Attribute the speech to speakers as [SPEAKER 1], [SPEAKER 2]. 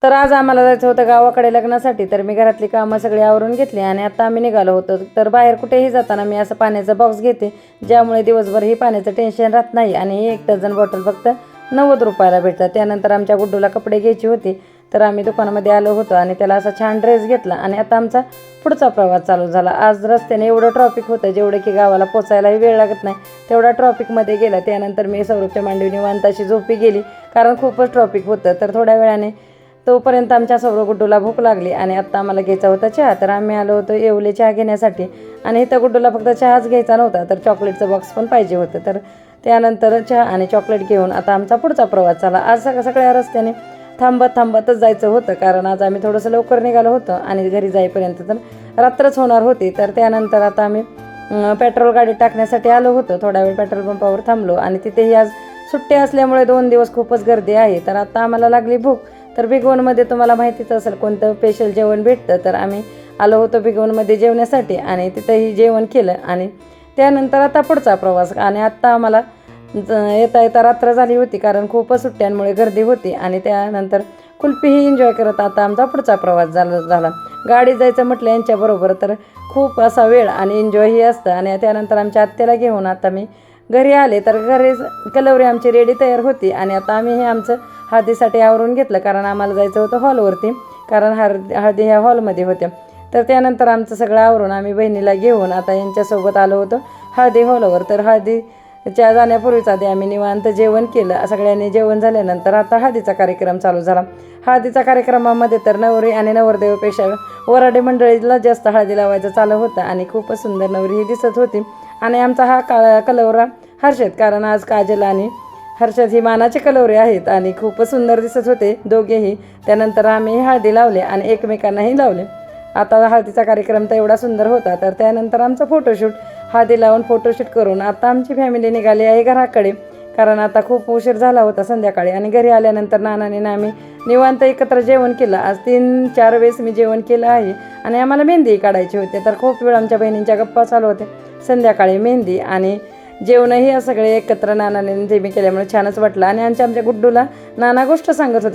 [SPEAKER 1] तर आज आम्हाला जायचं होतं गावाकडे लग्नासाठी, तर मी घरातली कामं सगळी आवरून घेतली आणि आता आम्ही निघालो होतो. तर बाहेर कुठेही जाताना मी असं पाण्याचा बॉक्स घेते, ज्यामुळे दिवसभर ही पाण्याचं टेन्शन राहत नाही आणि 1 डझन बॉटल फक्त 90 रुपयाला भेटतात. त्यानंतर आमच्या गुड्डूला कपडे घ्यायचे होते, तर आम्ही दुकानामध्ये आलो होतो आणि त्याला असा छान ड्रेस घेतला आणि आता आमचा पुढचा प्रवास चालू झाला. आज रस्त्याने एवढं ट्रॉफिक होतं, जेवढं की गावाला पोचायलाही वेळ लागत नाही तेवढा ट्रॉफिकमध्ये गेला. त्यानंतर मी सौरभच्या मांडीवर निवांत अशी झोपी गेली, कारण खूपच ट्रॉफिक होतं. तर थोड्या वेळाने तोपर्यंत आमच्या सौरभ गुड्डूला भूक लागली आणि आत्ता आम्हाला घ्यायचा होता चहा. तर आम्ही आलो होतो येवले चहा घेण्यासाठी आणि इथं गुड्डूला फक्त चहाच घ्यायचा नव्हता, तर चॉकलेटचं बॉक्स पण पाहिजे होतं. तर त्यानंतर चहा आणि चॉकलेट घेऊन आता आमचा पुढचा प्रवास झाला. आज सगळ्या रस्त्याने थांबतच जायचं होतं, कारण आज आम्ही थोडंसं लवकर निघालो होतो आणि घरी जाईपर्यंत तर रात्रच होणार होती. तर त्यानंतर आता आम्ही पेट्रोल गाडी टाकण्यासाठी आलो होतो. थोडा वेळ पेट्रोल पंपावर थांबलो आणि तिथेही आज सुट्टी असल्यामुळे 2 दिवस खूपच गर्दी आहे. तर आता आम्हाला लागली भूक. तर भिगवणमध्ये तुम्हाला माहितीच असेल कोणतं स्पेशल जेवण भेटतं, तर आम्ही आलो होतो भिगवणमध्ये जेवण्यासाठी आणि तिथंही जेवण केलं आणि त्यानंतर आता पुढचा प्रवास. आणि आत्ता आम्हाला येता येता रात्र झाली होती, कारण खूपच सुट्ट्यांमुळे गर्दी होती आणि त्यानंतर कुल्फीही एन्जॉय करत आता आमचा पुढचा प्रवास झाला. गाडी जायचं म्हटलं यांच्याबरोबर तर खूप असा वेळ आणि एन्जॉयही असतं. आणि त्यानंतर आमच्या आत्याला घेऊन आता मी घरी आले. तर घरी कलवरी आमची रेडी तयार होती आणि आता आम्ही हे आमचं हळदीसाठी आवरून घेतलं, कारण आम्हाला जायचं होतं हॉलवरती, कारण हळदी ह्या हॉलमध्ये होत्या. तर त्यानंतर आमचं सगळं आवरून आम्ही बहिणीला घेऊन आता यांच्यासोबत आलो होतो हळदी हॉलवर. तर हळदीच्या जाण्यापूर्वीच आधी आम्ही निवांत जेवण केलं. सगळ्यांनी जेवण झाल्यानंतर आता हळदीचा कार्यक्रम चालू झाला. हळदीच्या कार्यक्रमामध्ये तर नवरी आणि नवरदेवापेक्षा वराडी मंडळीला जास्त हळदी लावायचं चालू होतं आणि खूपच सुंदर नवरी ही दिसत होती. आणि आमचा हा कलवरा हर्षद, कारण आज काजल आणि हर्षद ही मानाचे कलवरे आहेत आणि खूपच सुंदर दिसत होते दोघेही. त्यानंतर आम्ही हळदी लावले आणि एकमेकांनाही लावले. आता हळदीचा कार्यक्रम तर एवढा सुंदर होता. तर त्यानंतर आमचं फोटोशूट, हळदी लावून फोटोशूट करून आता आमची फॅमिली निघाली आहे घराकडे, कारण आता खूप उशीर झाला होता संध्याकाळी. आणि घरी आल्यानंतर नानाने आम्ही निवांत एकत्र जेवण केलं. आज 3-4 वेळेस मी जेवण केलं आहे आणि आम्हाला मेहंदी काढायची होती. तर खूप वेळ आमच्या बहिणींच्या गप्पा चालू होते. संध्याकाळी मेहंदी आणि जेवणही सगळे एकत्र नानाने मी केल्यामुळे छानच वाटलं. आणि आमच्या गुड्डूला नाना गोष्ट सांगत होते.